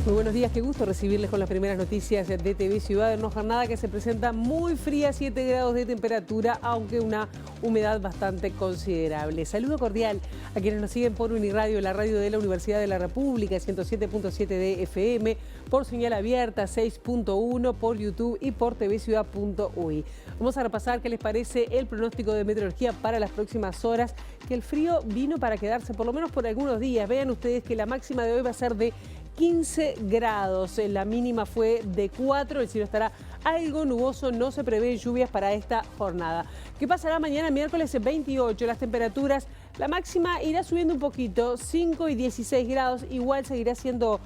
Muy buenos días, qué gusto recibirles con las primeras noticias de TV Ciudad en una jornada que se presenta muy fría, 7 grados de temperatura, aunque una humedad bastante considerable. Saludo cordial a quienes nos siguen por Uniradio, la radio de la Universidad de la República, 107.7 de FM, por señal abierta, 6.1, por YouTube y por tvciudad.ui. Vamos a repasar qué les parece el pronóstico de meteorología para las próximas horas, que el frío vino para quedarse por lo menos por algunos días. Vean ustedes que la máxima de hoy va a ser de 15 grados, la mínima fue de 4, el cielo estará algo nuboso, no se prevén lluvias para esta jornada. ¿Qué pasará mañana miércoles 28? Las temperaturas, la máxima irá subiendo un poquito, 5 y 16 grados, igual seguirá siendo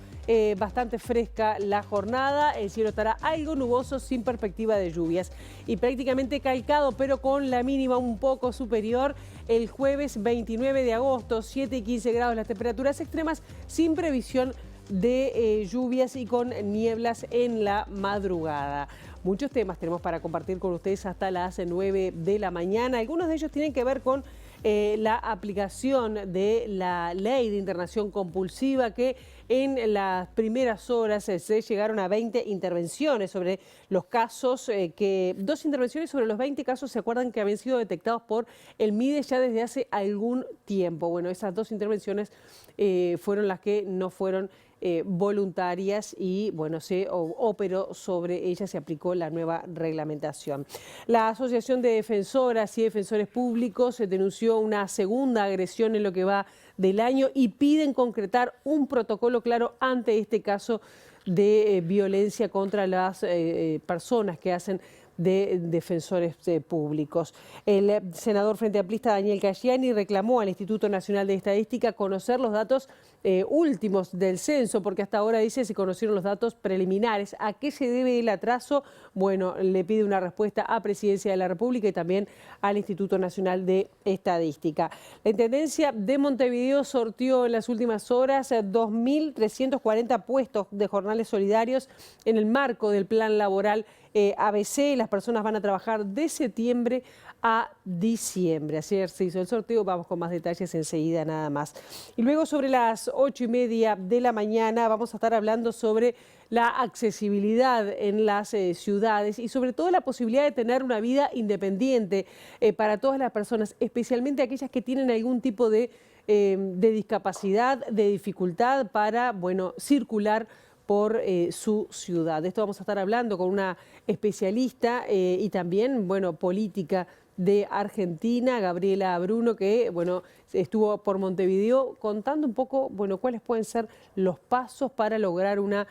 bastante fresca la jornada, el cielo estará algo nuboso sin perspectiva de lluvias y prácticamente calcado, pero con la mínima un poco superior el jueves 29 de agosto, 7 y 15 grados las temperaturas extremas sin previsión de lluvias y con nieblas en la madrugada. Muchos temas tenemos para compartir con ustedes hasta las 9 de la mañana. Algunos de ellos tienen que ver con la aplicación de la ley de internación compulsiva, que en las primeras horas se llegaron a 20 intervenciones sobre los casos, dos intervenciones sobre los 20 casos, se acuerdan, que habían sido detectados por el MIDES ya desde hace algún tiempo. Bueno, esas dos intervenciones fueron las que no fueron voluntarias y bueno, se operó sobre ellas, se aplicó la nueva reglamentación. La Asociación de Defensoras y Defensores Públicos denunció una segunda agresión en lo que va del año y piden concretar un protocolo claro ante este caso de violencia contra las personas que hacen de defensores públicos. El senador Frente Amplista Daniel Casciani reclamó al Instituto Nacional de Estadística conocer los datos últimos del censo, porque hasta ahora, dice, se conocieron los datos preliminares. ¿A qué se debe el atraso? Bueno, le pide una respuesta a Presidencia de la República y también al Instituto Nacional de Estadística. La Intendencia de Montevideo sortió en las últimas horas 2.340 puestos de jornales solidarios en el marco del plan laboral ABC. Las personas van a trabajar de septiembre a diciembre. Ayer se hizo el sorteo, vamos con más detalles enseguida nada más. Y luego, sobre las 8:30 de la mañana, vamos a estar hablando sobre la accesibilidad en las ciudades y sobre todo la posibilidad de tener una vida independiente para todas las personas, especialmente aquellas que tienen algún tipo de discapacidad, de dificultad para, bueno, circular por su ciudad. De esto vamos a estar hablando con una especialista y también, bueno, política de Argentina, Gabriela Bruno, que, bueno, estuvo por Montevideo contando un poco, bueno, cuáles pueden ser los pasos para lograr una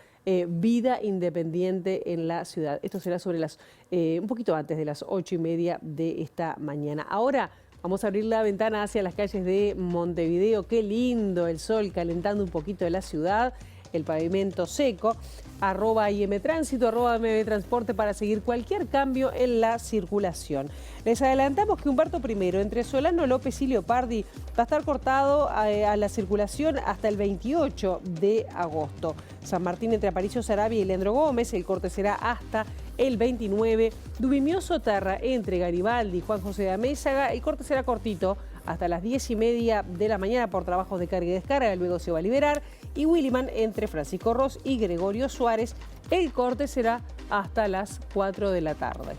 vida independiente en la ciudad. Esto será sobre las un poquito antes de las 8:30 de esta mañana. Ahora vamos a abrir la ventana hacia las calles de Montevideo. Qué lindo el sol calentando un poquito de la ciudad, el pavimento seco. @IMTránsito, @MBTransporte para seguir cualquier cambio en la circulación. Les adelantamos que Humberto I, entre Solano López y Leopardi, va a estar cortado a la circulación hasta el 28 de agosto. San Martín entre Aparicio Saravia y Leandro Gómez, el corte será hasta el 29. Dubimio Soterra entre Garibaldi y Juan José de Amézaga, el corte será cortito hasta las 10:30 de la mañana por trabajos de carga y descarga, luego se va a liberar. Y Williman entre Francisco Ros y Gregorio Suárez, el corte será hasta las 4 de la tarde.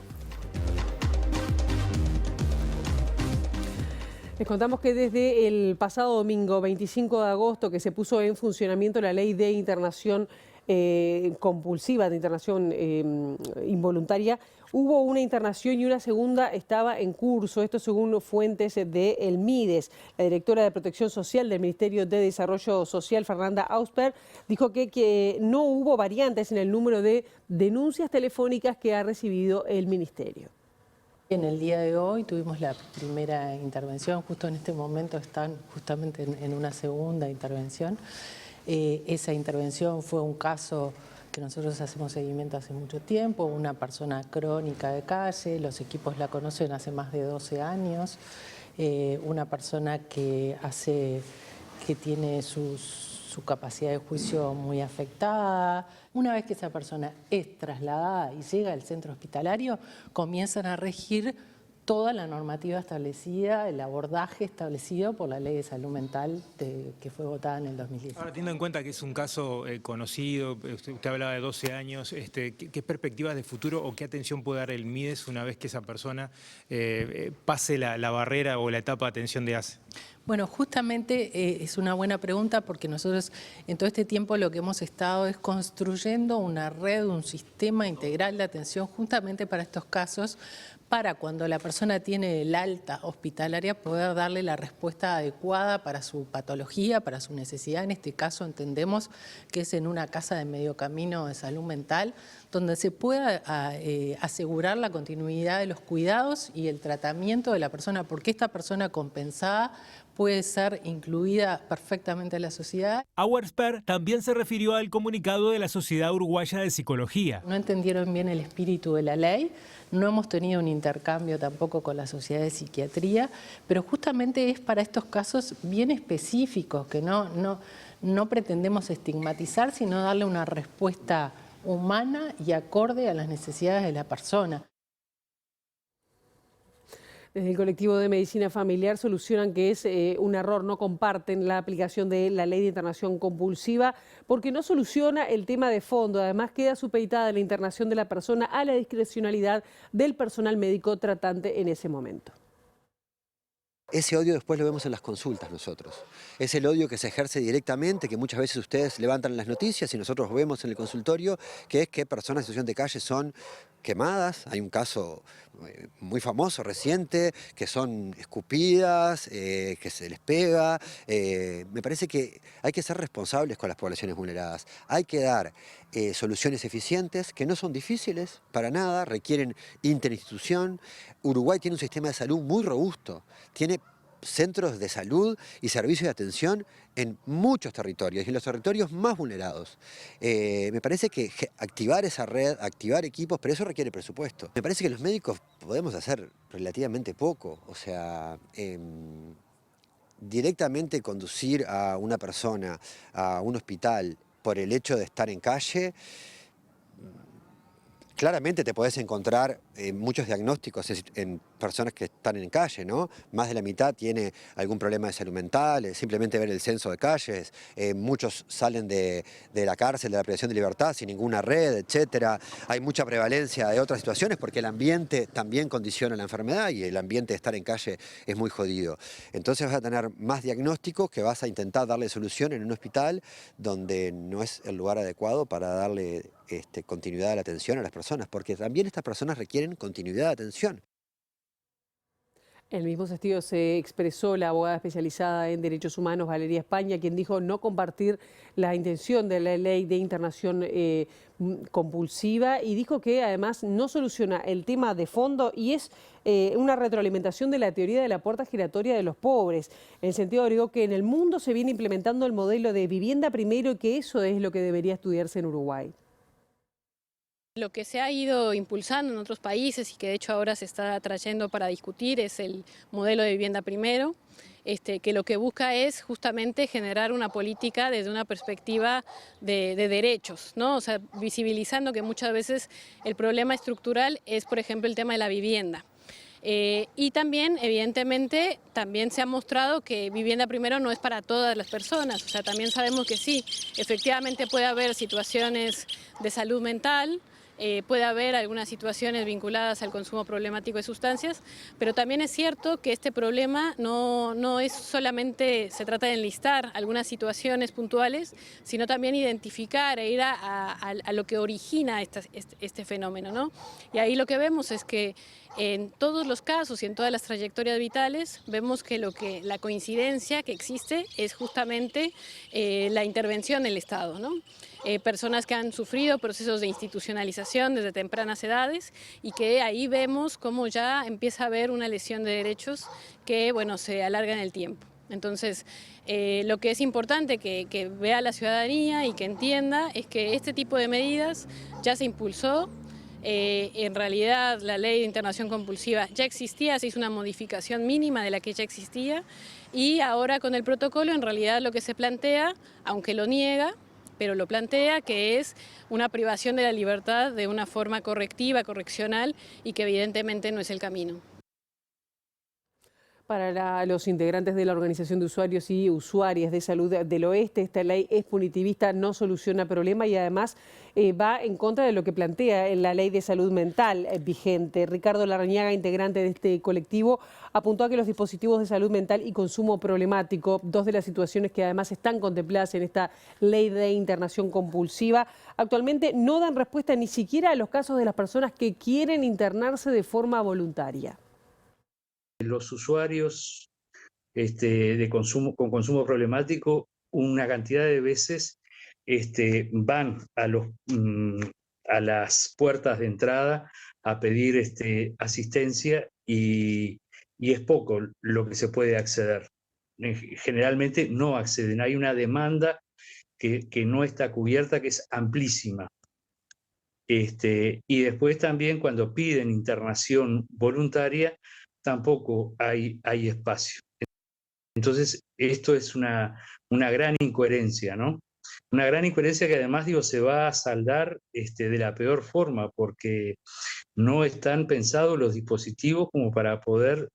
Les contamos que desde el pasado domingo 25 de agosto, que se puso en funcionamiento la ley de internación compulsiva, de internación involuntaria, hubo una internación y una segunda estaba en curso. Esto según fuentes del MIDES. La directora de Protección Social del Ministerio de Desarrollo Social, Fernanda Ausper, dijo que no hubo variantes en el número de denuncias telefónicas que ha recibido el Ministerio. En el día de hoy tuvimos la primera intervención, justo en este momento están justamente en una segunda intervención. Esa intervención fue un caso que nosotros hacemos seguimiento hace mucho tiempo, una persona crónica de calle, los equipos la conocen hace más de 12 años, una persona que tiene su capacidad de juicio muy afectada. Una vez que esa persona es trasladada y llega al centro hospitalario, comienzan a regir toda la normativa establecida, el abordaje establecido por la Ley de Salud Mental que fue votada en el 2010. Ahora, teniendo en cuenta que es un caso conocido, usted hablaba de 12 años, ¿qué perspectivas de futuro o qué atención puede dar el MIDES una vez que esa persona pase la barrera o la etapa de atención de ACE? Bueno, justamente es una buena pregunta porque nosotros en todo este tiempo lo que hemos estado es construyendo una red, un sistema integral de atención justamente para estos casos, para cuando la persona tiene el alta hospitalaria poder darle la respuesta adecuada para su patología, para su necesidad. En este caso entendemos que es en una casa de medio camino de salud mental, donde se pueda asegurar la continuidad de los cuidados y el tratamiento de la persona, porque esta persona compensada puede ser incluida perfectamente en la sociedad. Auersperr también se refirió al comunicado de la Sociedad Uruguaya de Psicología. No entendieron bien el espíritu de la ley, no hemos tenido un intercambio tampoco con la Sociedad de Psiquiatría, pero justamente es para estos casos bien específicos, que no pretendemos estigmatizar, sino darle una respuesta humana y acorde a las necesidades de la persona. Desde el colectivo de medicina familiar solucionan que es un error, no comparten la aplicación de la ley de internación compulsiva porque no soluciona el tema de fondo. Además queda supeditada la internación de la persona a la discrecionalidad del personal médico tratante en ese momento. Ese odio después lo vemos en las consultas nosotros. Es el odio que se ejerce directamente, que muchas veces ustedes levantan las noticias y nosotros vemos en el consultorio, que es que personas en situación de calle son quemadas. Hay un caso muy famoso, reciente, que son escupidas, que se les pega. Me parece que hay que ser responsables con las poblaciones vulneradas. Hay que dar soluciones eficientes, que no son difíciles para nada, requieren interinstitución. Uruguay tiene un sistema de salud muy robusto, tiene centros de salud y servicios de atención en muchos territorios y en los territorios más vulnerados. Me parece que activar esa red, activar equipos, pero eso requiere presupuesto. Me parece que los médicos podemos hacer relativamente poco, o sea, directamente conducir a una persona a un hospital por el hecho de estar en calle. Claramente te podés encontrar muchos diagnósticos en personas que están en calle, ¿no? Más de la mitad tiene algún problema de salud mental, simplemente ver el censo de calles, muchos salen de la cárcel, de la privación de libertad sin ninguna red, etcétera. Hay mucha prevalencia de otras situaciones porque el ambiente también condiciona la enfermedad y el ambiente de estar en calle es muy jodido. Entonces vas a tener más diagnósticos que vas a intentar darle solución en un hospital donde no es el lugar adecuado para darle continuidad a la atención a las personas, porque también estas personas requieren continuidad de atención. En el mismo sentido se expresó la abogada especializada en derechos humanos, Valeria España, quien dijo no compartir la intención de la ley de internación compulsiva y dijo que además no soluciona el tema de fondo y es una retroalimentación de la teoría de la puerta giratoria de los pobres. En el sentido agregó que en el mundo se viene implementando el modelo de vivienda primero y que eso es lo que debería estudiarse en Uruguay. Lo que se ha ido impulsando en otros países y que de hecho ahora se está trayendo para discutir es el modelo de vivienda primero, que lo que busca es justamente generar una política desde una perspectiva de derechos, ¿no? O sea, visibilizando que muchas veces el problema estructural es, por ejemplo, el tema de la vivienda. Y también, evidentemente, también se ha mostrado que vivienda primero no es para todas las personas, o sea, también sabemos que sí, efectivamente puede haber situaciones de salud mental, puede haber algunas situaciones vinculadas al consumo problemático de sustancias, pero también es cierto que este problema no es solamente, se trata de enlistar algunas situaciones puntuales, sino también identificar e ir a lo que origina este fenómeno, ¿no? Y ahí lo que vemos es que en todos los casos y en todas las trayectorias vitales vemos que la coincidencia que existe es justamente la intervención del Estado, ¿no? Personas que han sufrido procesos de institucionalización desde tempranas edades y que ahí vemos cómo ya empieza a haber una lesión de derechos que, bueno, se alarga en el tiempo. Entonces, lo que es importante que vea la ciudadanía y que entienda es que este tipo de medidas ya se impulsó. En realidad la ley de internación compulsiva ya existía, se hizo una modificación mínima de la que ya existía y ahora con el protocolo en realidad lo que se plantea, aunque lo niega, pero lo plantea que es una privación de la libertad de una forma correctiva, correccional y que evidentemente no es el camino. Para los integrantes de la Organización de Usuarios y Usuarias de Salud del Oeste, esta ley es punitivista, no soluciona problema y además va en contra de lo que plantea la ley de salud mental vigente. Ricardo Larrañaga, integrante de este colectivo, apuntó a que los dispositivos de salud mental y consumo problemático, dos de las situaciones que además están contempladas en esta ley de internación compulsiva, actualmente no dan respuesta ni siquiera a los casos de las personas que quieren internarse de forma voluntaria. Los usuarios con consumo problemático, una cantidad de veces van a las puertas de entrada a pedir asistencia y es poco lo que se puede acceder. Generalmente no acceden, hay una demanda que no está cubierta, que es amplísima. Y después también cuando piden internación voluntaria, tampoco hay espacio. Entonces, esto es una gran incoherencia, ¿no? Una gran incoherencia que además, se va a saldar de la peor forma, porque no están pensados los dispositivos como para poder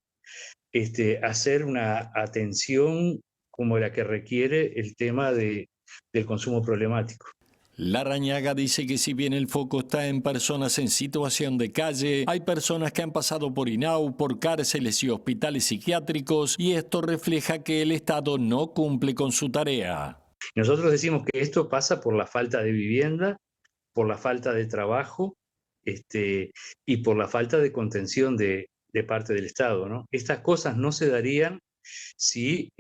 hacer una atención como la que requiere el tema del consumo problemático. Larrañaga dice que si bien el foco está en personas en situación de calle, hay personas que han pasado por INAU, por cárceles y hospitales psiquiátricos, y esto refleja que el Estado no cumple con su tarea. Nosotros decimos que esto pasa por la falta de vivienda, por la falta de trabajo y por la falta de contención de parte del Estado, ¿no? Estas cosas no se darían si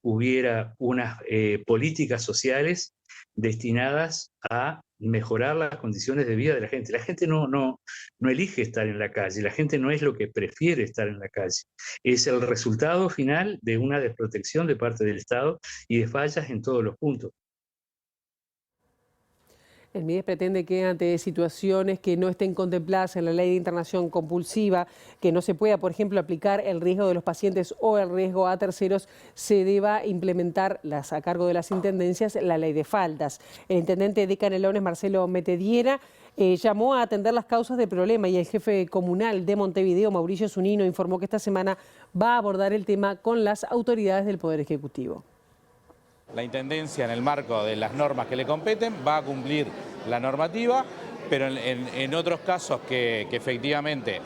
hubiera unas políticas sociales destinadas a mejorar las condiciones de vida de la gente. La gente no elige estar en la calle, la gente no es lo que prefiere estar en la calle. Es el resultado final de una desprotección de parte del Estado y de fallas en todos los puntos. El MIDES pretende que ante situaciones que no estén contempladas en la ley de internación compulsiva, que no se pueda, por ejemplo, aplicar el riesgo de los pacientes o el riesgo a terceros, se deba implementar a cargo de las intendencias la ley de faltas. El intendente de Canelones, Marcelo Metediera, llamó a atender las causas del problema y el jefe comunal de Montevideo, Mauricio Zunino, informó que esta semana va a abordar el tema con las autoridades del Poder Ejecutivo. La Intendencia, en el marco de las normas que le competen, va a cumplir la normativa, pero en otros casos que efectivamente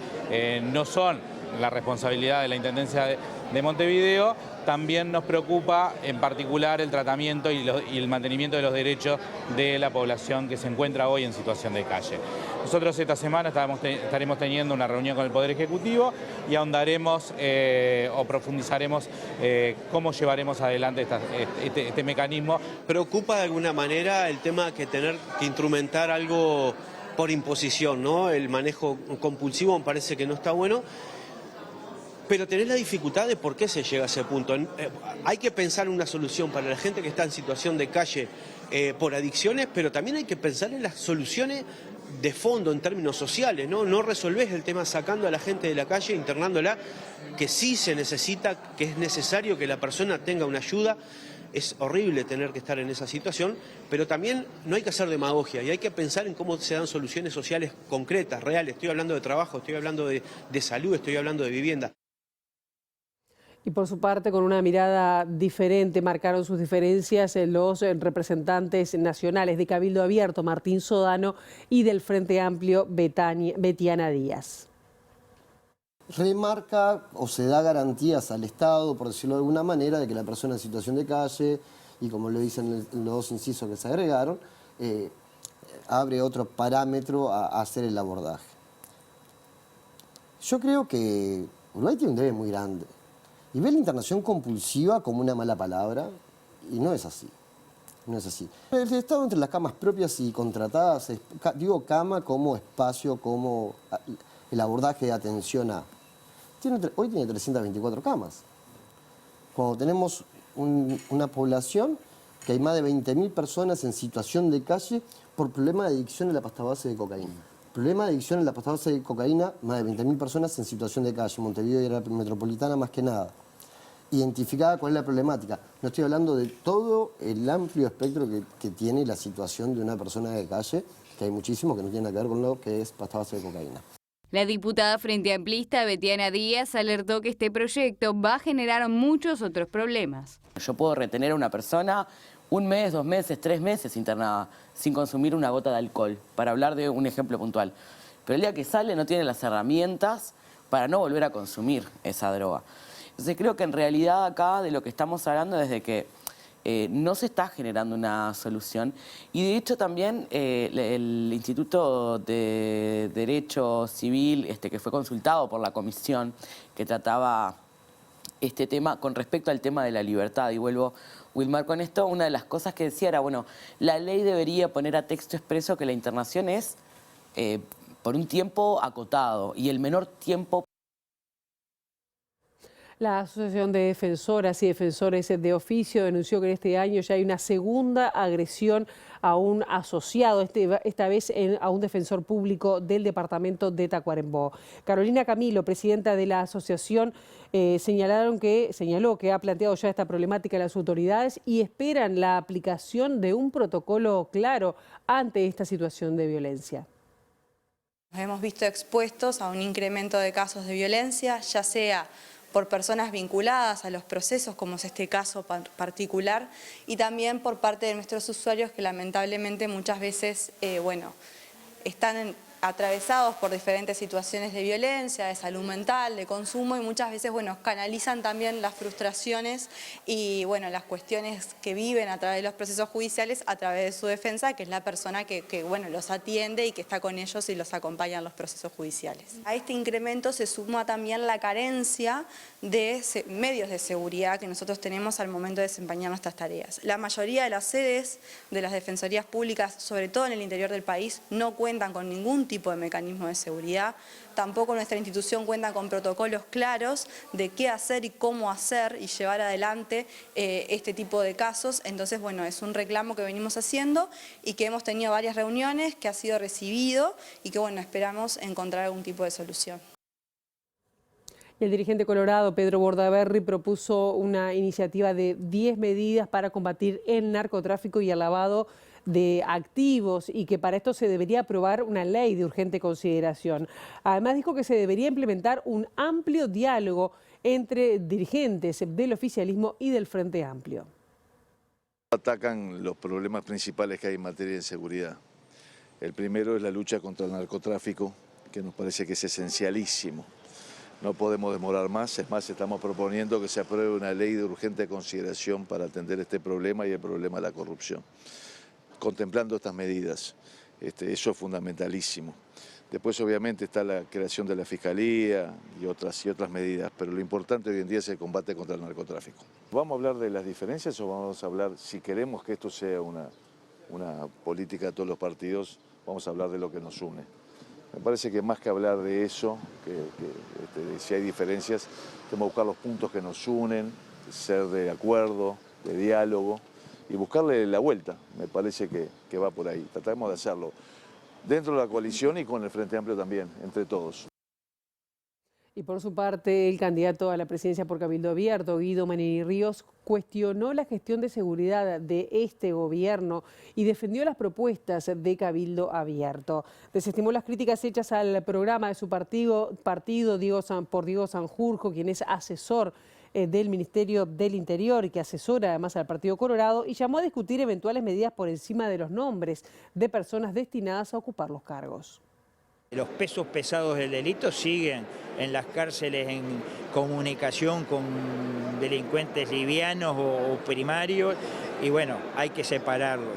no son la responsabilidad de la Intendencia de Montevideo, también nos preocupa en particular el tratamiento y el mantenimiento de los derechos de la población que se encuentra hoy en situación de calle. Nosotros esta semana estaremos teniendo una reunión con el Poder Ejecutivo y ahondaremos o profundizaremos cómo llevaremos adelante este mecanismo. Preocupa de alguna manera el tema que tener que instrumentar algo por imposición, ¿no? El manejo compulsivo me parece que no está bueno. Pero tenés la dificultad de por qué se llega a ese punto. Hay que pensar en una solución para la gente que está en situación de calle por adicciones, pero también hay que pensar en las soluciones de fondo en términos sociales, ¿no? No resolvés el tema sacando a la gente de la calle, internándola, que sí se necesita, que es necesario que la persona tenga una ayuda. Es horrible tener que estar en esa situación, pero también no hay que hacer demagogia y hay que pensar en cómo se dan soluciones sociales concretas, reales. Estoy hablando de trabajo, estoy hablando de salud, estoy hablando de vivienda. Y por su parte, con una mirada diferente, marcaron sus diferencias los representantes nacionales de Cabildo Abierto, Martín Sodano, y del Frente Amplio, Betiana Díaz. Remarca o se da garantías al Estado, por decirlo de alguna manera, de que la persona en situación de calle, y como lo dicen los dos incisos que se agregaron, abre otro parámetro a hacer el abordaje. Yo creo que Uruguay tiene un debe muy grande. Y ve la internación compulsiva como una mala palabra, y no es así. No es así. El Estado entre las camas propias y contratadas, digo cama como espacio, como el abordaje de atención a. Hoy tiene 324 camas. Cuando tenemos una población que hay más de 20.000 personas en situación de calle por problema de adicción a la pasta base de cocaína. Problema de adicción a la pasta base de cocaína, más de 20.000 personas en situación de calle. Montevideo y área metropolitana más que nada. Identificada cuál es la problemática. No estoy hablando de todo el amplio espectro que tiene la situación de una persona de calle, que hay muchísimo que no tiene nada que ver con lo que es pasta base de cocaína. La diputada frente amplista Betiana Díaz alertó que este proyecto va a generar muchos otros problemas. Yo puedo retener a una persona 1 mes, 2 meses, 3 meses internada sin consumir una gota de alcohol, para hablar de un ejemplo puntual. Pero el día que sale no tiene las herramientas para no volver a consumir esa droga. Entonces creo que en realidad acá de lo que estamos hablando es de que no se está generando una solución y de hecho también el Instituto de Derecho Civil que fue consultado por la comisión que trataba este tema con respecto al tema de la libertad, y vuelvo, Wilmar, con esto, una de las cosas que decía era, bueno, la ley debería poner a texto expreso que la internación es por un tiempo acotado y el menor tiempo. La Asociación de Defensoras y Defensores de Oficio denunció que en este año ya hay una segunda agresión a un asociado, esta vez a un defensor público del departamento de Tacuarembó. Carolina Camilo, presidenta de la asociación, señaló que ha planteado ya esta problemática a las autoridades y esperan la aplicación de un protocolo claro ante esta situación de violencia. Nos hemos visto expuestos a un incremento de casos de violencia, ya sea por personas vinculadas a los procesos, como es este caso particular, y también por parte de nuestros usuarios que lamentablemente muchas veces, están atravesados por diferentes situaciones de violencia, de salud mental, de consumo, y muchas veces, canalizan también las frustraciones y, las cuestiones que viven a través de los procesos judiciales a través de su defensa, que es la persona que los atiende y que está con ellos y los acompaña en los procesos judiciales. A este incremento se suma también la carencia de medios de seguridad que nosotros tenemos al momento de desempeñar nuestras tareas. La mayoría de las sedes de las defensorías públicas, sobre todo en el interior del país, no cuentan con ningún tipo de mecanismo de seguridad. Tampoco nuestra institución cuenta con protocolos claros de qué hacer y cómo hacer y llevar adelante este tipo de casos. Entonces, es un reclamo que venimos haciendo y que hemos tenido varias reuniones, que ha sido recibido y que, esperamos encontrar algún tipo de solución. El dirigente colorado Pedro Bordaberry propuso una iniciativa de 10 medidas para combatir el narcotráfico y el lavado de activos y que para esto se debería aprobar una ley de urgente consideración. Además dijo que se debería implementar un amplio diálogo entre dirigentes del oficialismo y del Frente Amplio. Atacan los problemas principales que hay en materia de seguridad. El primero es la lucha contra el narcotráfico, que nos parece que es esencialísimo. No podemos demorar más, es más, estamos proponiendo que se apruebe una ley de urgente consideración para atender este problema y el problema de la corrupción, contemplando estas medidas. Eso es fundamentalísimo. Después, obviamente, está la creación de la Fiscalía y otras medidas, pero lo importante hoy en día es el combate contra el narcotráfico. ¿Vamos a hablar de las diferencias o vamos a hablar, si queremos que esto sea una política de todos los partidos, vamos a hablar de lo que nos une? Me parece que más que hablar de eso, si hay diferencias, tenemos que buscar los puntos que nos unen, ser de acuerdo, de diálogo y buscarle la vuelta. Me parece que va por ahí. Tratamos de hacerlo dentro de la coalición y con el Frente Amplio también, entre todos. Y por su parte, el candidato a la presidencia por Cabildo Abierto, Guido Manini Ríos, cuestionó la gestión de seguridad de este gobierno y defendió las propuestas de Cabildo Abierto. Desestimó las críticas hechas al programa de su partido por Diego Sanjurjo, quien es asesor del Ministerio del Interior y que asesora además al Partido Colorado, y llamó a discutir eventuales medidas por encima de los nombres de personas destinadas a ocupar los cargos. Los pesos pesados del delito siguen en las cárceles en comunicación con delincuentes livianos o primarios y hay que separarlos.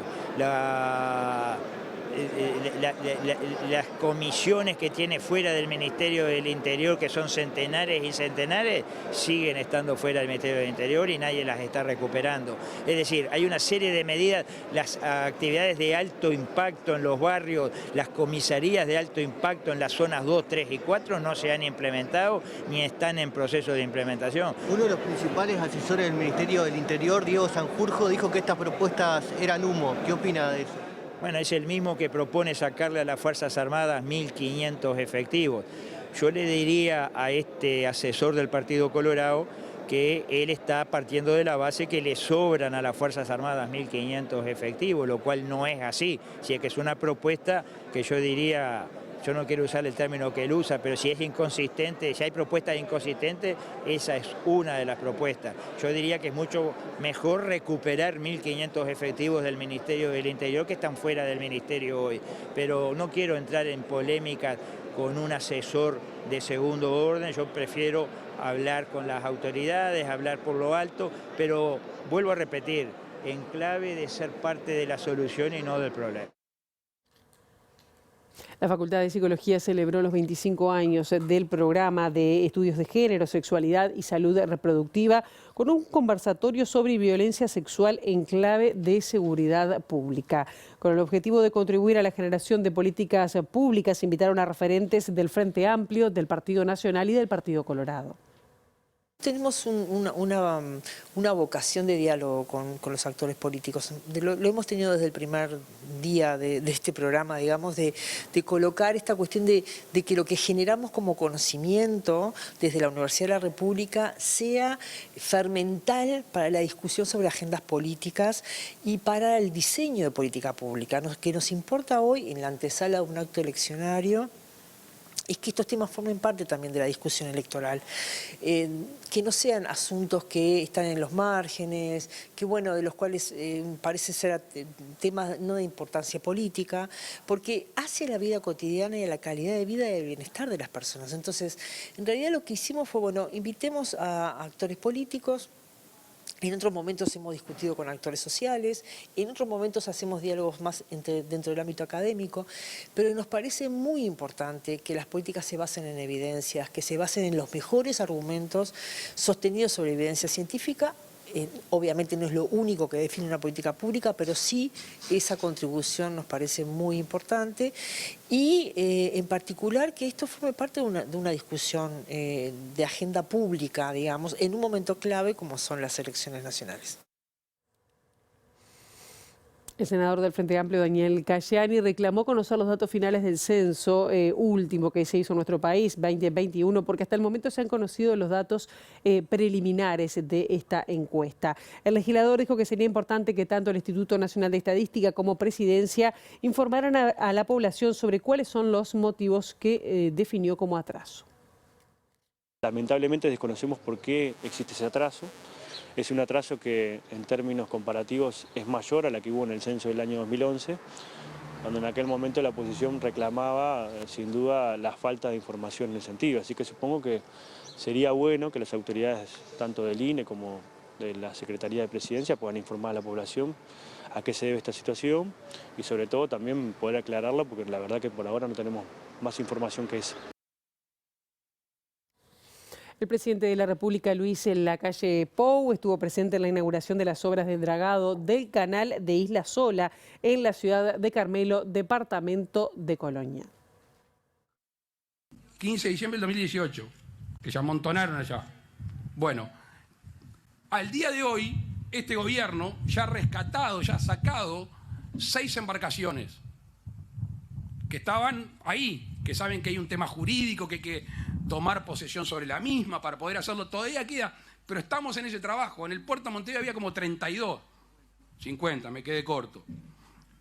Las comisiones que tiene fuera del Ministerio del Interior, que son centenares y centenares, siguen estando fuera del Ministerio del Interior y nadie las está recuperando. Es decir, hay una serie de medidas, las actividades de alto impacto en los barrios, las comisarías de alto impacto en las zonas 2, 3 y 4 no se han implementado ni están en proceso de implementación. Uno de los principales asesores del Ministerio del Interior, Diego Sanjurjo, dijo que estas propuestas eran humo. ¿Qué opina de eso? Bueno, es el mismo que propone sacarle a las Fuerzas Armadas 1.500 efectivos. Yo le diría a este asesor del Partido Colorado que él está partiendo de la base que le sobran a las Fuerzas Armadas 1.500 efectivos, lo cual no es así. Si es que es una propuesta que yo diría yo no quiero usar el término que él usa, pero si es inconsistente, si hay propuestas inconsistentes, esa es una de las propuestas. Yo diría que es mucho mejor recuperar 1.500 efectivos del Ministerio del Interior que están fuera del Ministerio hoy, pero no quiero entrar en polémica con un asesor de segundo orden, yo prefiero hablar con las autoridades, hablar por lo alto, pero vuelvo a repetir, en clave de ser parte de la solución y no del problema. La Facultad de Psicología celebró los 25 años del programa de estudios de género, sexualidad y salud reproductiva con un conversatorio sobre violencia sexual en clave de seguridad pública. Con el objetivo de contribuir a la generación de políticas públicas, invitaron a referentes del Frente Amplio, del Partido Nacional y del Partido Colorado. Tenemos una vocación de diálogo con los actores políticos. Lo hemos tenido desde el primer día de este programa, digamos, de colocar esta cuestión de que lo que generamos como conocimiento desde la Universidad de la República sea fermental para la discusión sobre agendas políticas y para el diseño de política pública. Que nos importa hoy, en la antesala de un acto eleccionario, es que estos temas formen parte también de la discusión electoral, que no sean asuntos que están en los márgenes, que bueno, de los cuales parece ser temas no de importancia política, porque hace la vida cotidiana y a la calidad de vida y el bienestar de las personas. Entonces, en realidad lo que hicimos fue, bueno, invitemos a actores políticos. En otros momentos hemos discutido con actores sociales, en otros momentos hacemos diálogos más dentro del ámbito académico, pero nos parece muy importante que las políticas se basen en evidencias, que se basen en los mejores argumentos sostenidos sobre evidencia científica. Obviamente no es lo único que define una política pública, pero sí esa contribución nos parece muy importante y en particular que esto forme parte de una discusión de agenda pública, digamos, en un momento clave como son las elecciones nacionales. El senador del Frente Amplio, Daniel Cayani, reclamó conocer los datos finales del censo último que se hizo en nuestro país, 2021, porque hasta el momento se han conocido los datos preliminares de esta encuesta. El legislador dijo que sería importante que tanto el Instituto Nacional de Estadística como Presidencia informaran a la población sobre cuáles son los motivos que definió como atraso. Lamentablemente desconocemos por qué existe ese atraso. Es un atraso que en términos comparativos es mayor a la que hubo en el censo del año 2011, cuando en aquel momento la oposición reclamaba sin duda la falta de información en el sentido. Así que supongo que sería bueno que las autoridades tanto del INE como de la Secretaría de Presidencia puedan informar a la población a qué se debe esta situación y sobre todo también poder aclararla porque la verdad que por ahora no tenemos más información que esa. El presidente de la República, Luis Lacalle Pou, estuvo presente en la inauguración de las obras de dragado del canal de Isla Sola en la ciudad de Carmelo, departamento de Colonia. 15 de diciembre del 2018, que se amontonaron allá. Bueno, al día de hoy, este gobierno ya ha rescatado, ya ha sacado 6 embarcaciones que estaban ahí, que saben que hay un tema jurídico, que hay que tomar posesión sobre la misma para poder hacerlo. Todavía queda, pero estamos en ese trabajo. En el puerto de Montevideo había como 32, 50, me quedé corto.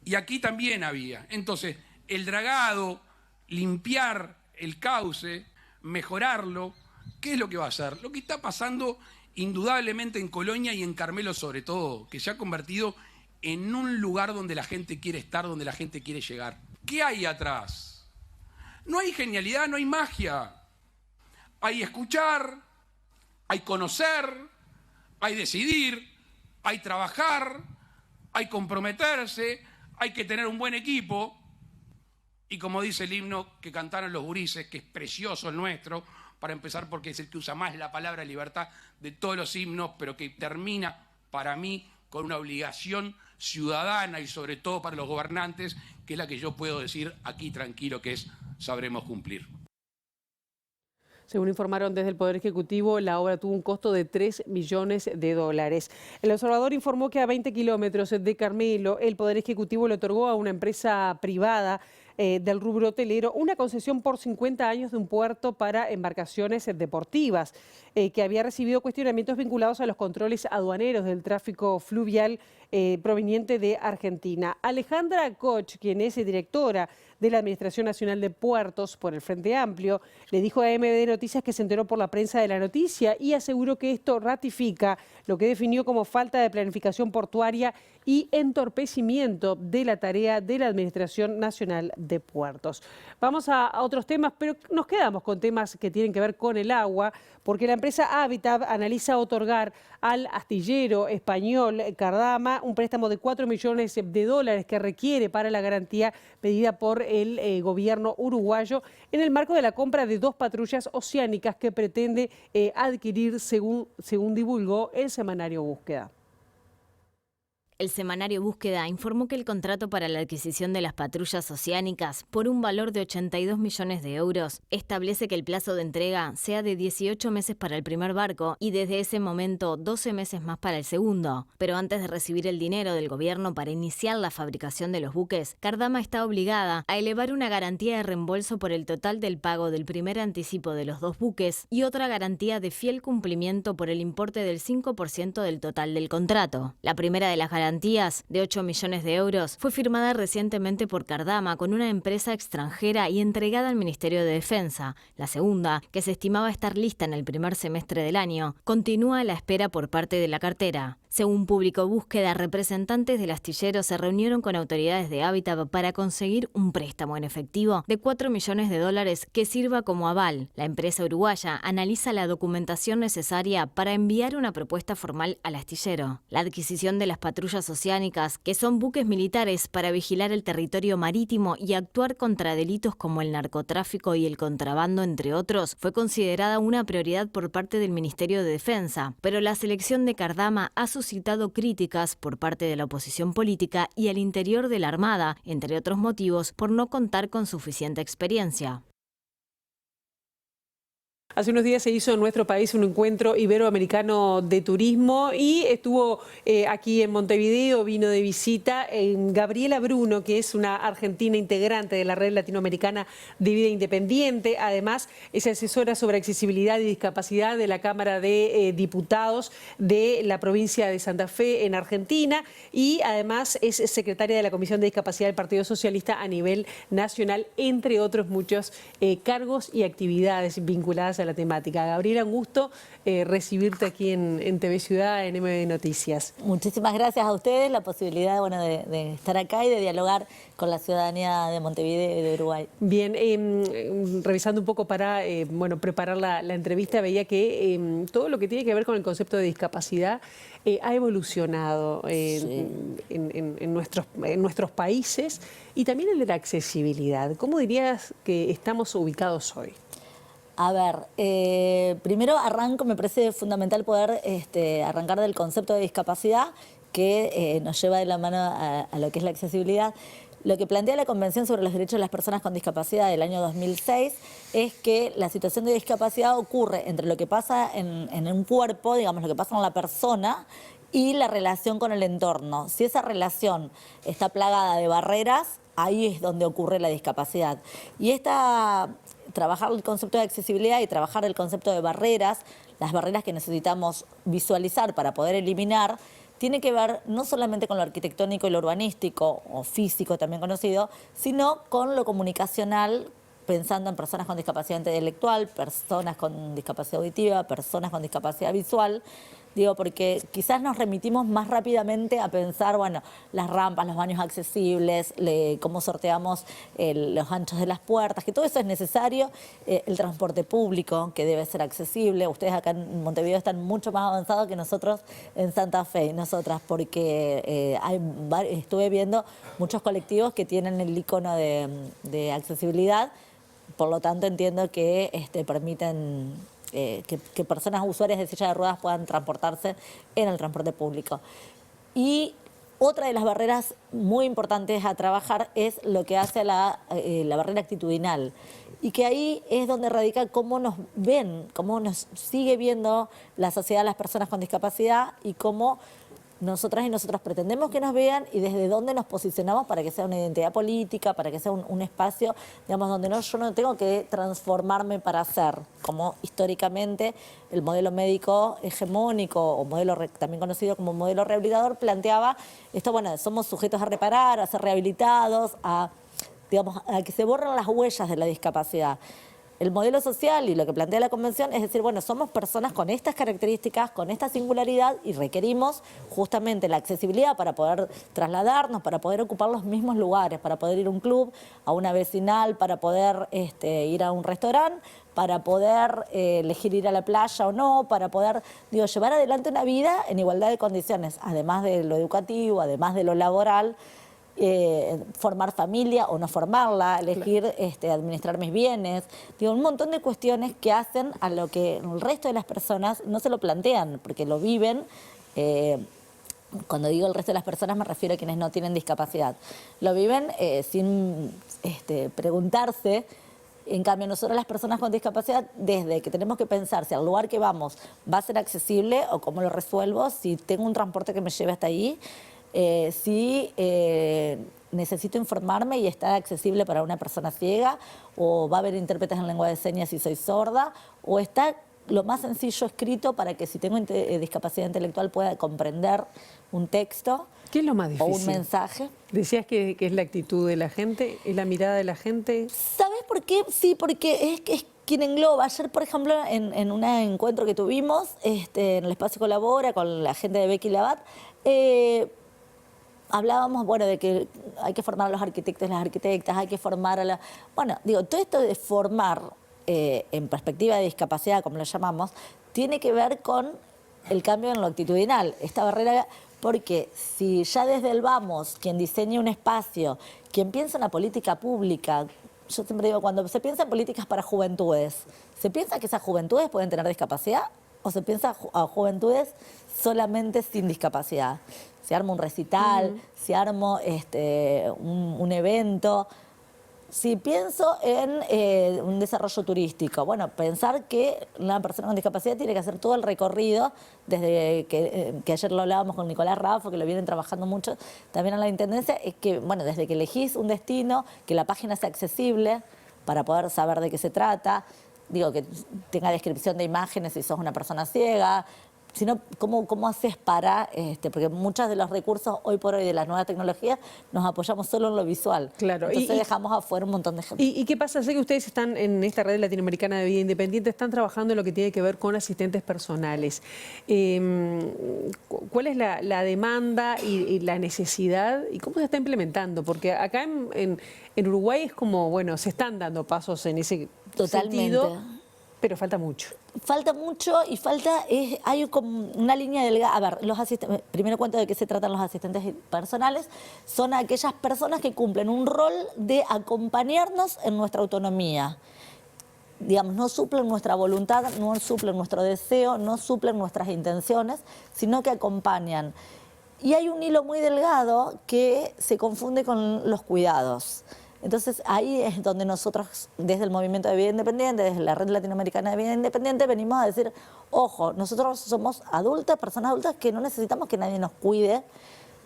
Y aquí también había. Entonces, el dragado, limpiar el cauce, mejorarlo, ¿qué es lo que va a hacer? Lo que está pasando indudablemente en Colonia y en Carmelo sobre todo, que se ha convertido en un lugar donde la gente quiere estar, donde la gente quiere llegar. ¿Qué hay atrás? No hay genialidad, no hay magia. Hay escuchar, hay conocer, hay decidir, hay trabajar, hay comprometerse, hay que tener un buen equipo. Y como dice el himno que cantaron los gurises, que es precioso el nuestro, para empezar porque es el que usa más la palabra libertad de todos los himnos, pero que termina para mí con una obligación ciudadana y sobre todo para los gobernantes, que es la que yo puedo decir aquí tranquilo, que es sabremos cumplir. Según informaron desde el Poder Ejecutivo, la obra tuvo un costo de $3 millones. El observador informó que a 20 kilómetros de Carmelo, el Poder Ejecutivo le otorgó a una empresa privada del rubro hotelero una concesión por 50 años de un puerto para embarcaciones deportivas, que había recibido cuestionamientos vinculados a los controles aduaneros del tráfico fluvial proveniente de Argentina. Alejandra Koch, quien es directora de la Administración Nacional de Puertos por el Frente Amplio, le dijo a MBD Noticias que se enteró por la prensa de la noticia y aseguró que esto ratifica lo que definió como falta de planificación portuaria y entorpecimiento de la tarea de la Administración Nacional de Puertos. Vamos a otros temas, pero nos quedamos con temas que tienen que ver con el agua, porque la empresa Habitat analiza otorgar al astillero español Cardama un préstamo de 4 millones de dólares que requiere para la garantía pedida por el gobierno uruguayo en el marco de la compra de 2 patrullas oceánicas que pretende adquirir, según divulgó el semanario Búsqueda. El semanario Búsqueda informó que el contrato para la adquisición de las patrullas oceánicas por un valor de 82 millones de euros establece que el plazo de entrega sea de 18 meses para el primer barco y desde ese momento 12 meses más para el segundo. Pero antes de recibir el dinero del gobierno para iniciar la fabricación de los buques, Cardama está obligada a elevar una garantía de reembolso por el total del pago del primer anticipo de los 2 buques y otra garantía de fiel cumplimiento por el importe del 5% del total del contrato. La primera de las garantías, de 8 millones de euros, fue firmada recientemente por Cardama con una empresa extranjera y entregada al Ministerio de Defensa. La segunda, que se estimaba estar lista en el primer semestre del año, continúa a la espera por parte de la cartera. Según publicó Búsqueda, representantes del astillero se reunieron con autoridades de Habitat para conseguir un préstamo en efectivo de 4 millones de dólares que sirva como aval. La empresa uruguaya analiza la documentación necesaria para enviar una propuesta formal al astillero. La adquisición de las patrullas oceánicas, que son buques militares para vigilar el territorio marítimo y actuar contra delitos como el narcotráfico y el contrabando, entre otros, fue considerada una prioridad por parte del Ministerio de Defensa, pero la selección de Cardama ha suscitado críticas por parte de la oposición política y al interior de la Armada, entre otros motivos, por no contar con suficiente experiencia. Hace unos días se hizo en nuestro país un encuentro iberoamericano de turismo y estuvo aquí en Montevideo, vino de visita Gabriela Bruno, que es una argentina integrante de la Red Latinoamericana de Vida Independiente. Además, es asesora sobre accesibilidad y discapacidad de la Cámara de Diputados de la provincia de Santa Fe en Argentina y además es secretaria de la Comisión de Discapacidad del Partido Socialista a nivel nacional, entre otros muchos cargos y actividades vinculadas a la temática. Gabriela, un gusto recibirte aquí en TV Ciudad, en MB Noticias. Muchísimas gracias a ustedes, la posibilidad de estar acá y de dialogar con la ciudadanía de Montevideo y de Uruguay. Bien, revisando un poco para preparar la entrevista, veía que todo lo que tiene que ver con el concepto de discapacidad ha evolucionado en nuestros países y también el de la accesibilidad. ¿Cómo dirías que estamos ubicados hoy? A ver, primero arranco, me parece fundamental poder arrancar del concepto de discapacidad que nos lleva de la mano a lo que es la accesibilidad. Lo que plantea la Convención sobre los Derechos de las Personas con Discapacidad del año 2006 es que la situación de discapacidad ocurre entre lo que pasa en un cuerpo, digamos, lo que pasa en la persona y la relación con el entorno. Si esa relación está plagada de barreras, ahí es donde ocurre la discapacidad. Y trabajar el concepto de accesibilidad y trabajar el concepto de barreras, las barreras que necesitamos visualizar para poder eliminar, tiene que ver no solamente con lo arquitectónico y lo urbanístico, o físico también conocido, sino con lo comunicacional, pensando en personas con discapacidad intelectual, personas con discapacidad auditiva, personas con discapacidad visual. Digo, porque quizás nos remitimos más rápidamente a pensar, bueno, las rampas, los baños accesibles, cómo sorteamos los anchos de las puertas, que todo eso es necesario, el transporte público, que debe ser accesible. Ustedes acá en Montevideo están mucho más avanzados que nosotros en Santa Fe y nosotras, porque estuve viendo muchos colectivos que tienen el icono de accesibilidad, por lo tanto entiendo que permiten que personas usuarias de silla de ruedas puedan transportarse en el transporte público. Y otra de las barreras muy importantes a trabajar es lo que hace la barrera actitudinal. Y que ahí es donde radica cómo nos ven, cómo nos sigue viendo la sociedad, las personas con discapacidad y cómo nosotras y nosotros pretendemos que nos vean y desde dónde nos posicionamos para que sea una identidad política, para que sea un espacio, digamos, donde yo no tengo que transformarme para ser, como históricamente el modelo médico hegemónico o modelo también conocido como modelo rehabilitador planteaba esto, bueno, somos sujetos a reparar, a ser rehabilitados, digamos, a que se borren las huellas de la discapacidad. El modelo social y lo que plantea la Convención es decir, bueno, somos personas con estas características, con esta singularidad y requerimos justamente la accesibilidad para poder trasladarnos, para poder ocupar los mismos lugares, para poder ir a un club, a una vecinal, para poder ir a un restaurante, para poder elegir ir a la playa o no, para poder llevar adelante una vida en igualdad de condiciones, además de lo educativo, además de lo laboral. Formar familia o no formarla, elegir administrar mis bienes, un montón de cuestiones que hacen a lo que el resto de las personas no se lo plantean, porque lo viven. Cuando digo el resto de las personas me refiero a quienes no tienen discapacidad. Lo viven sin preguntarse. En cambio, nosotros las personas con discapacidad, desde que tenemos que pensar si al lugar que vamos va a ser accesible o cómo lo resuelvo, si tengo un transporte que me lleve hasta ahí, si necesito informarme y estar accesible para una persona ciega, o va a haber intérpretes en lengua de señas si soy sorda, o está lo más sencillo escrito para que si tengo discapacidad intelectual pueda comprender un texto. ¿Qué es lo más difícil? O un mensaje. Decías que es la actitud de la gente, es la mirada de la gente. ¿Sabes por qué? Sí, porque es quien engloba. Ayer, por ejemplo, en un encuentro que tuvimos en el Espacio Colabora con la gente de Becky Labat, hablábamos, bueno, de que hay que formar a los arquitectos y las arquitectas, hay que formar a la... Bueno, digo, todo esto de formar en perspectiva de discapacidad, como lo llamamos, tiene que ver con el cambio en lo actitudinal. Esta barrera, porque si ya desde el vamos, quien diseña un espacio, quien piensa en la política pública, yo siempre digo, cuando se piensa en políticas para juventudes, ¿se piensa que esas juventudes pueden tener discapacidad? ¿O se piensa a juventudes solamente sin discapacidad? Si armo un recital, si armo un evento, si pienso en un desarrollo turístico, bueno, pensar que una persona con discapacidad tiene que hacer todo el recorrido, desde que ayer lo hablábamos con Nicolás Raffo, que lo vienen trabajando mucho también en la Intendencia, es que, bueno, desde que elegís un destino, que la página sea accesible para poder saber de qué se trata, digo, que tenga descripción de imágenes si sos una persona ciega, sino cómo haces para, porque muchos de los recursos hoy por hoy de las nuevas tecnologías nos apoyamos solo en lo visual. Claro. Entonces dejamos afuera un montón de gente. ¿Y qué pasa? Sé que ustedes están en esta red latinoamericana de vida independiente, están trabajando en lo que tiene que ver con asistentes personales. ¿Cuál es la demanda y la necesidad y cómo se está implementando? Porque acá en Uruguay es como, bueno, se están dando pasos en ese sentido, pero falta mucho. Falta mucho y hay como una línea delgada. A ver, los asistentes, primero cuento de qué se tratan los asistentes personales. Son aquellas personas que cumplen un rol de acompañarnos en nuestra autonomía. Digamos, no suplen nuestra voluntad, no suplen nuestro deseo, no suplen nuestras intenciones, sino que acompañan. Y hay un hilo muy delgado que se confunde con los cuidados. Entonces ahí es donde nosotros, desde el Movimiento de Vida Independiente, desde la Red Latinoamericana de Vida Independiente, venimos a decir, ojo, nosotros somos adultas, personas adultas que no necesitamos que nadie nos cuide,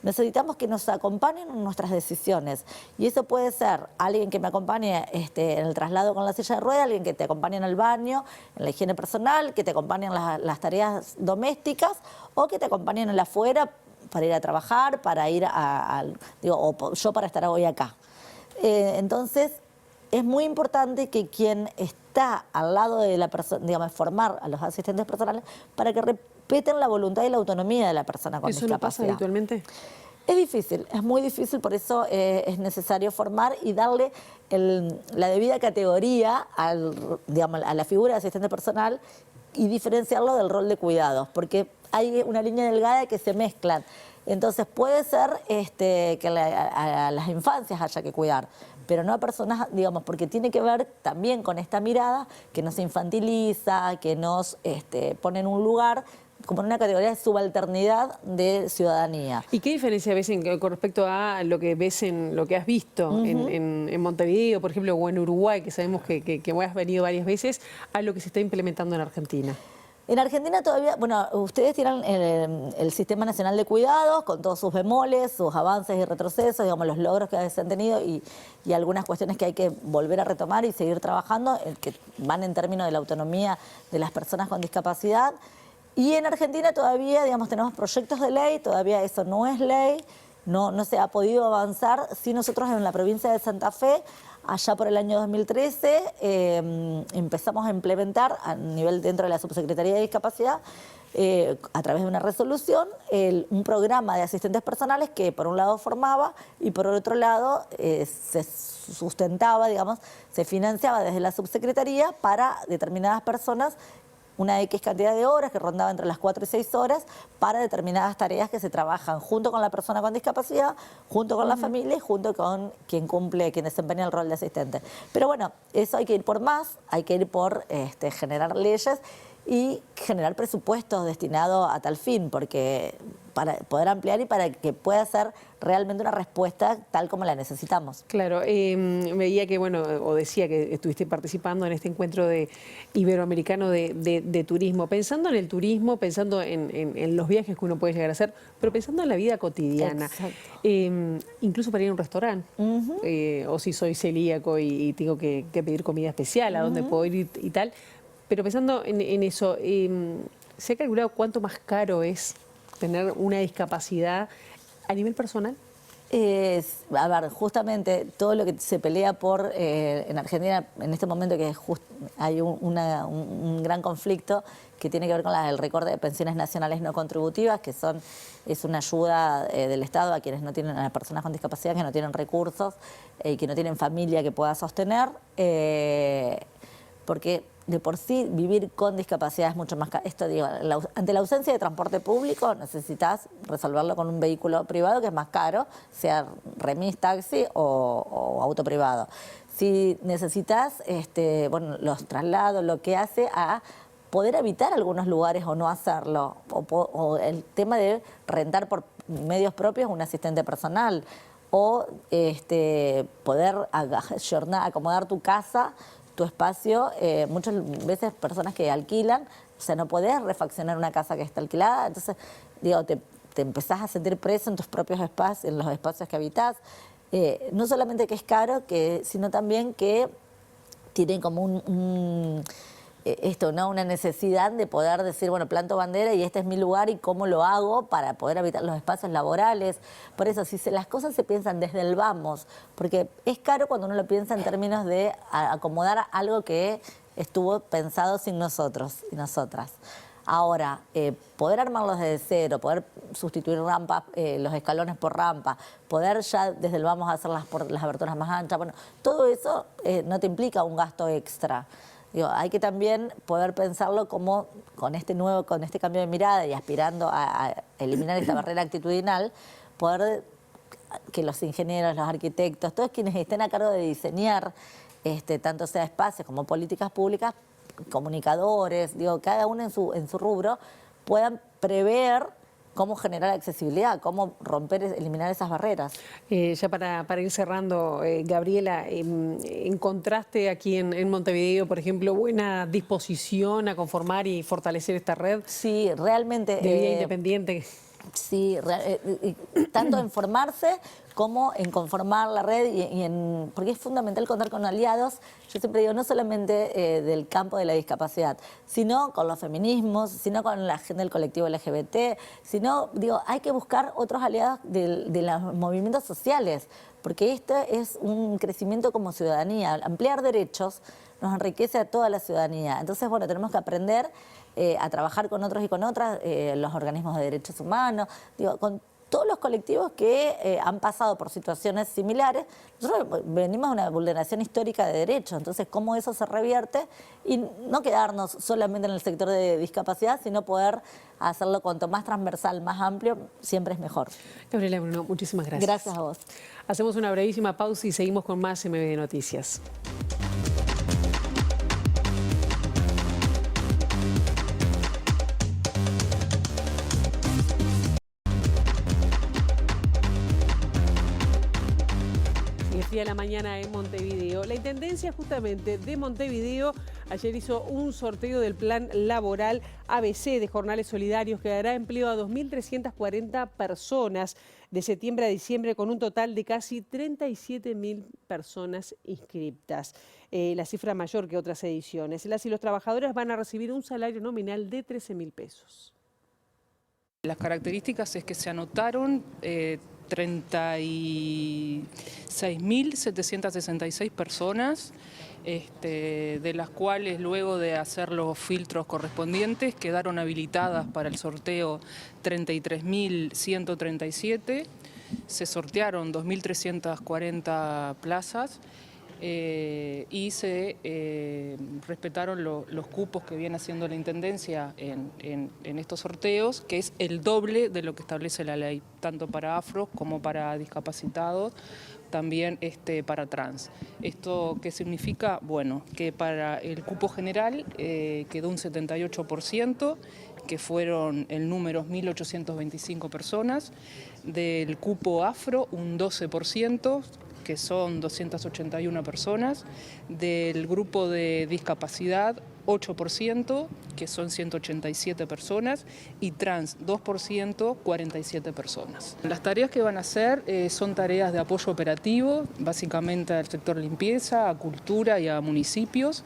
necesitamos que nos acompañen en nuestras decisiones. Y eso puede ser alguien que me acompañe en el traslado con la silla de ruedas, alguien que te acompañe en el baño, en la higiene personal, que te acompañe en las tareas domésticas o que te acompañen en la afuera para ir a trabajar, para ir o yo para estar hoy acá. Entonces, es muy importante que quien está al lado de la persona, digamos, formar a los asistentes personales para que respeten la voluntad y la autonomía de la persona con discapacidad. ¿Eso no pasa habitualmente? Es difícil, es muy difícil, por eso es necesario formar y darle la debida categoría a la figura de asistente personal y diferenciarlo del rol de cuidados, porque hay una línea delgada que se mezclan. Entonces puede ser que a las infancias haya que cuidar, pero no a personas, digamos, porque tiene que ver también con esta mirada que nos infantiliza, que nos pone en un lugar como en una categoría de subalternidad de ciudadanía. ¿Y qué diferencia ves con respecto a lo que ves lo que has visto en Montevideo, por ejemplo, o en Uruguay, que sabemos que has venido varias veces, a lo que se está implementando en Argentina? En Argentina todavía, bueno, ustedes tienen el Sistema Nacional de Cuidados con todos sus bemoles, sus avances y retrocesos, digamos, los logros que se han tenido y algunas cuestiones que hay que volver a retomar y seguir trabajando, que van en términos de la autonomía de las personas con discapacidad. Y en Argentina todavía, digamos, tenemos proyectos de ley, todavía eso no es ley, no se ha podido avanzar. Sí, nosotros en la provincia de Santa Fe, allá por el año 2013, empezamos a implementar a nivel dentro de la Subsecretaría de Discapacidad, a través de una resolución, un programa de asistentes personales que por un lado formaba y por otro lado se sustentaba, digamos, se financiaba desde la Subsecretaría para determinadas personas una X cantidad de horas que rondaba entre las 4 y 6 horas para determinadas tareas que se trabajan junto con la persona con discapacidad, junto con la familia y junto con quien desempeña el rol de asistente. Pero bueno, eso hay que ir por más, hay que ir por generar leyes y generar presupuestos destinados a tal fin, porque para poder ampliar y para que pueda ser realmente una respuesta tal como la necesitamos. Claro, veía que, bueno, o decía que estuviste participando en este encuentro iberoamericano de turismo, pensando en el turismo, pensando en los viajes que uno puede llegar a hacer, pero pensando en la vida cotidiana, incluso para ir a un restaurante, o si soy celíaco y tengo que pedir comida especial, a dónde puedo ir y tal. Pero pensando en eso, ¿se ha calculado cuánto más caro es tener una discapacidad a nivel personal? A ver, justamente todo lo que se pelea en Argentina, en este momento que hay un gran conflicto que tiene que ver con el recorte de pensiones nacionales no contributivas, que es una ayuda del Estado a quienes no tienen, a las personas con discapacidad que no tienen recursos y que no tienen familia que pueda sostener, porque de por sí vivir con discapacidad es mucho más caro. Esto digo, ante la ausencia de transporte público necesitas resolverlo con un vehículo privado que es más caro, sea remis, taxi o auto privado. Si necesitas los traslados, lo que hace a poder habitar algunos lugares o no hacerlo, o el tema de rentar por medios propios un asistente personal, o poder acomodar tu casa, tu espacio, muchas veces personas que alquilan, o sea, no podés refaccionar una casa que está alquilada, entonces, digo, te empezás a sentir preso en tus propios espacios, en los espacios que habitás. No solamente que es caro, sino también que tienen como una necesidad de poder decir, bueno, planto bandera y este es mi lugar y cómo lo hago para poder habitar los espacios laborales. Por eso, si las cosas se piensan desde el vamos, porque es caro cuando uno lo piensa en términos de acomodar algo que estuvo pensado sin nosotros y nosotras. Ahora, poder armarlos desde cero, poder sustituir rampas, los escalones por rampa, poder ya desde el vamos hacer las aberturas más anchas, bueno, todo eso no te implica un gasto extra. Digo, hay que también poder pensarlo como con este cambio de mirada y aspirando a eliminar esta barrera actitudinal, poder que los ingenieros, los arquitectos, todos quienes estén a cargo de diseñar, tanto sea espacios como políticas públicas, comunicadores, digo, cada uno en su rubro, puedan prever cómo generar accesibilidad, cómo eliminar esas barreras. Ya para ir cerrando, Gabriela, ¿encontraste aquí en Montevideo, por ejemplo, buena disposición a conformar y fortalecer esta red? Sí, realmente. De vida independiente. Sí, tanto en formarse como en conformar la red porque es fundamental contar con aliados, yo siempre digo, no solamente del campo de la discapacidad, sino con los feminismos, sino con la gente del colectivo LGBT, sino, digo, hay que buscar otros aliados de los movimientos sociales, porque esto es un crecimiento como ciudadanía, ampliar derechos nos enriquece a toda la ciudadanía, entonces, bueno, tenemos que aprender a trabajar con otros y con otras, los organismos de derechos humanos, digo, con todos los colectivos que han pasado por situaciones similares. Nosotros venimos de una vulneración histórica de derechos, entonces cómo eso se revierte y no quedarnos solamente en el sector de discapacidad, sino poder hacerlo cuanto más transversal, más amplio, siempre es mejor. Gabriela Bruno, muchísimas gracias. Gracias a vos. Hacemos una brevísima pausa y seguimos con más MBD Noticias. y a la mañana en Montevideo. La Intendencia justamente de Montevideo ayer hizo un sorteo del plan laboral ABC de jornales solidarios que dará empleo a 2.340 personas de septiembre a diciembre con un total de casi 37.000 personas inscriptas. La cifra mayor que otras ediciones. Las y los trabajadores van a recibir un salario nominal de 13.000 pesos. Las características es que se anotaron 36.766 personas, de las cuales luego de hacer los filtros correspondientes quedaron habilitadas para el sorteo 33.137, se sortearon 2.340 plazas y se respetaron los cupos que viene haciendo la Intendencia en estos sorteos, que es el doble de lo que establece la ley, tanto para afros como para discapacitados, también para trans. ¿Esto qué significa? Bueno, que para el cupo general quedó un 78%, que fueron el número 1.825 personas, del cupo afro un 12%, que son 281 personas, del grupo de discapacidad 8%, que son 187 personas, y trans 2%, 47 personas. Las tareas que van a hacer son tareas de apoyo operativo, básicamente al sector limpieza, a cultura y a municipios.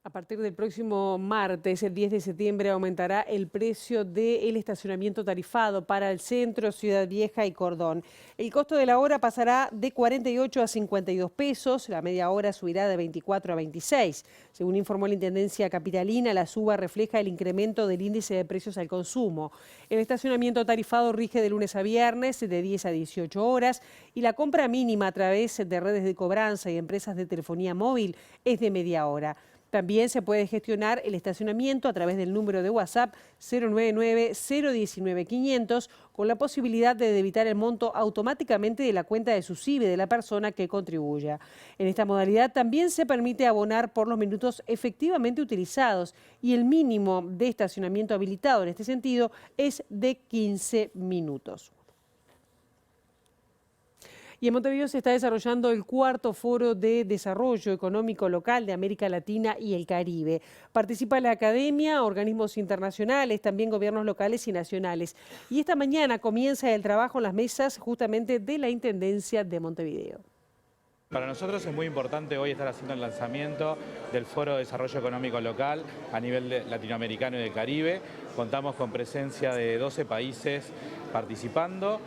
A partir del próximo martes, el 10 de septiembre, aumentará el precio del estacionamiento tarifado para el centro, Ciudad Vieja y Cordón. El costo de la hora pasará de 48 a 52 pesos, la media hora subirá de 24 a 26. Según informó la Intendencia Capitalina, la suba refleja el incremento del índice de precios al consumo. El estacionamiento tarifado rige de lunes a viernes de 10 a 18 horas y la compra mínima a través de redes de cobranza y empresas de telefonía móvil es de media hora. También se puede gestionar el estacionamiento a través del número de WhatsApp 099-019-500 con la posibilidad de debitar el monto automáticamente de la cuenta de SUSIBE de la persona que contribuya. En esta modalidad también se permite abonar por los minutos efectivamente utilizados y el mínimo de estacionamiento habilitado en este sentido es de 15 minutos. Y en Montevideo se está desarrollando el cuarto foro de desarrollo económico local de América Latina y el Caribe. Participa la academia, organismos internacionales, también gobiernos locales y nacionales. Y esta mañana comienza el trabajo en las mesas justamente de la Intendencia de Montevideo. Para nosotros es muy importante hoy estar haciendo el lanzamiento del Foro de Desarrollo Económico Local a nivel latinoamericano y del Caribe. Contamos con presencia de 12 países participando,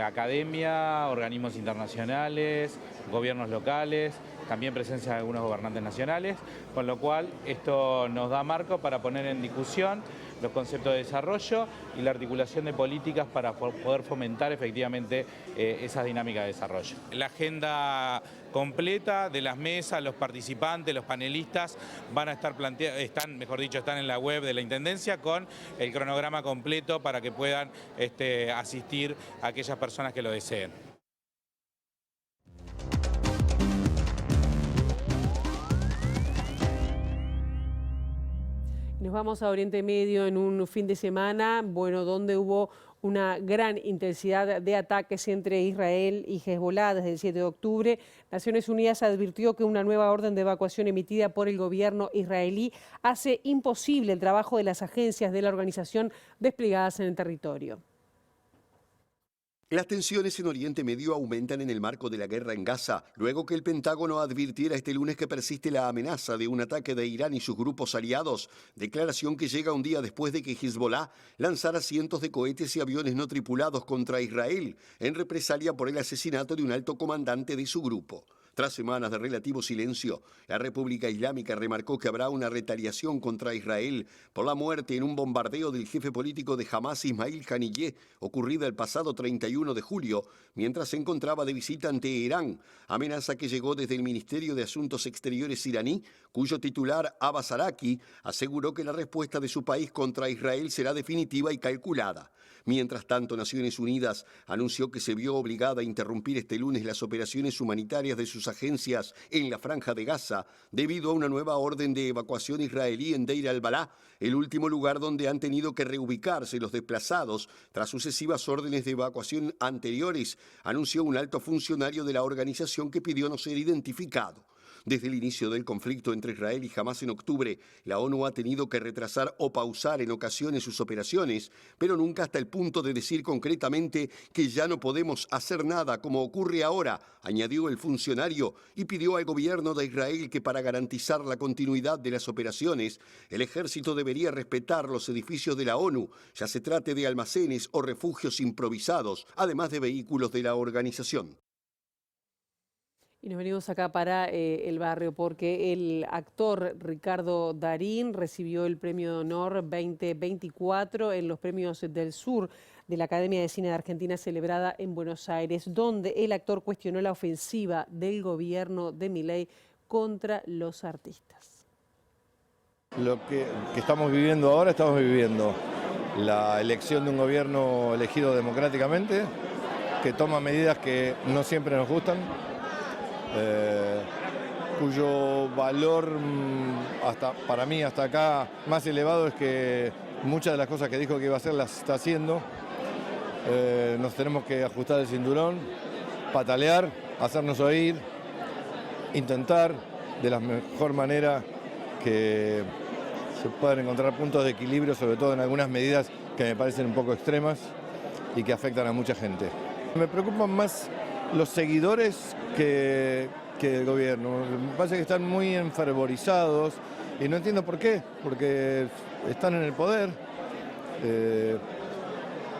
academia, organismos internacionales, gobiernos locales, también presencia de algunos gobernantes nacionales, con lo cual esto nos da marco para poner en discusión los conceptos de desarrollo y la articulación de políticas para poder fomentar efectivamente esas dinámicas de desarrollo. La agenda completa de las mesas, los participantes, los panelistas van a estar están en la web de la Intendencia con el cronograma completo para que puedan asistir a aquellas personas que lo deseen. Nos vamos a Oriente Medio en un fin de semana, donde hubo una gran intensidad de ataques entre Israel y Hezbollah desde el 7 de octubre. Naciones Unidas advirtió que una nueva orden de evacuación emitida por el gobierno israelí hace imposible el trabajo de las agencias de la organización desplegadas en el territorio. Las tensiones en Oriente Medio aumentan en el marco de la guerra en Gaza, luego que el Pentágono advirtiera este lunes que persiste la amenaza de un ataque de Irán y sus grupos aliados, declaración que llega un día después de que Hezbollah lanzara cientos de cohetes y aviones no tripulados contra Israel, en represalia por el asesinato de un alto comandante de su grupo. Tras semanas de relativo silencio, la República Islámica remarcó que habrá una retaliación contra Israel por la muerte en un bombardeo del jefe político de Hamas, Ismail Haniyeh, ocurrida el pasado 31 de julio, mientras se encontraba de visita en Teherán, amenaza que llegó desde el Ministerio de Asuntos Exteriores iraní, cuyo titular Abbas Araqi aseguró que la respuesta de su país contra Israel será definitiva y calculada. Mientras tanto, Naciones Unidas anunció que se vio obligada a interrumpir este lunes las operaciones humanitarias de sus agencias en la Franja de Gaza debido a una nueva orden de evacuación israelí en Deir al-Balá, el último lugar donde han tenido que reubicarse los desplazados tras sucesivas órdenes de evacuación anteriores, anunció un alto funcionario de la organización que pidió no ser identificado. Desde el inicio del conflicto entre Israel y Hamás en octubre, la ONU ha tenido que retrasar o pausar en ocasiones sus operaciones, pero nunca hasta el punto de decir concretamente que ya no podemos hacer nada como ocurre ahora, añadió el funcionario y pidió al gobierno de Israel que para garantizar la continuidad de las operaciones, el ejército debería respetar los edificios de la ONU, ya se trate de almacenes o refugios improvisados, además de vehículos de la organización. Y nos venimos acá para el barrio porque el actor Ricardo Darín recibió el Premio de Honor 2024 en los Premios del Sur de la Academia de Cine de Argentina celebrada en Buenos Aires, donde el actor cuestionó la ofensiva del gobierno de Milei contra los artistas. Lo que estamos viviendo ahora, estamos viviendo la elección de un gobierno elegido democráticamente, que toma medidas que no siempre nos gustan, cuyo valor para mí hasta acá más elevado es que muchas de las cosas que dijo que iba a hacer las está haciendo. Nos tenemos que ajustar el cinturón, patalear, hacernos oír, intentar de la mejor manera que se puedan encontrar puntos de equilibrio, sobre todo en algunas medidas que me parecen un poco extremas y que afectan a mucha gente. Me preocupan más los seguidores que el gobierno. Me parece que están muy enfervorizados y no entiendo por qué, porque están en el poder.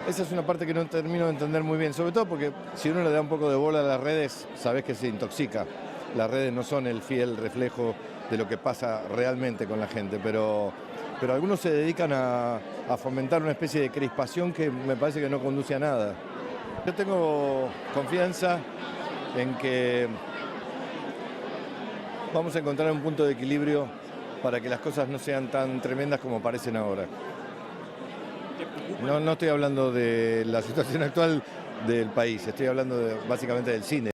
Esa es una parte que no termino de entender muy bien, sobre todo porque si uno le da un poco de bola a las redes, sabes que se intoxica. Las redes no son el fiel reflejo de lo que pasa realmente con la gente, pero algunos se dedican a fomentar una especie de crispación que me parece que no conduce a nada. Yo tengo confianza en que vamos a encontrar un punto de equilibrio para que las cosas no sean tan tremendas como parecen ahora. No estoy hablando de la situación actual del país, estoy hablando básicamente del cine.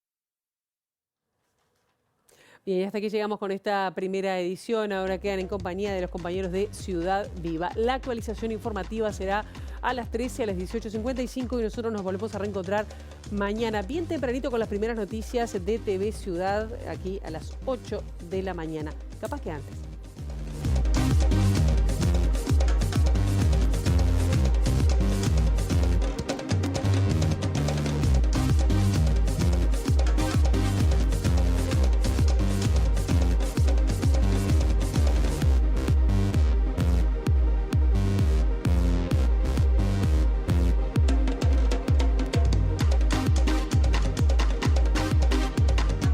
Bien, y hasta aquí llegamos con esta primera edición. Ahora quedan en compañía de los compañeros de Ciudad Viva. La actualización informativa será a las 13, a las 18:55 y nosotros nos volvemos a reencontrar mañana bien tempranito con las primeras noticias de TV Ciudad, aquí a las 8 de la mañana. Capaz que antes.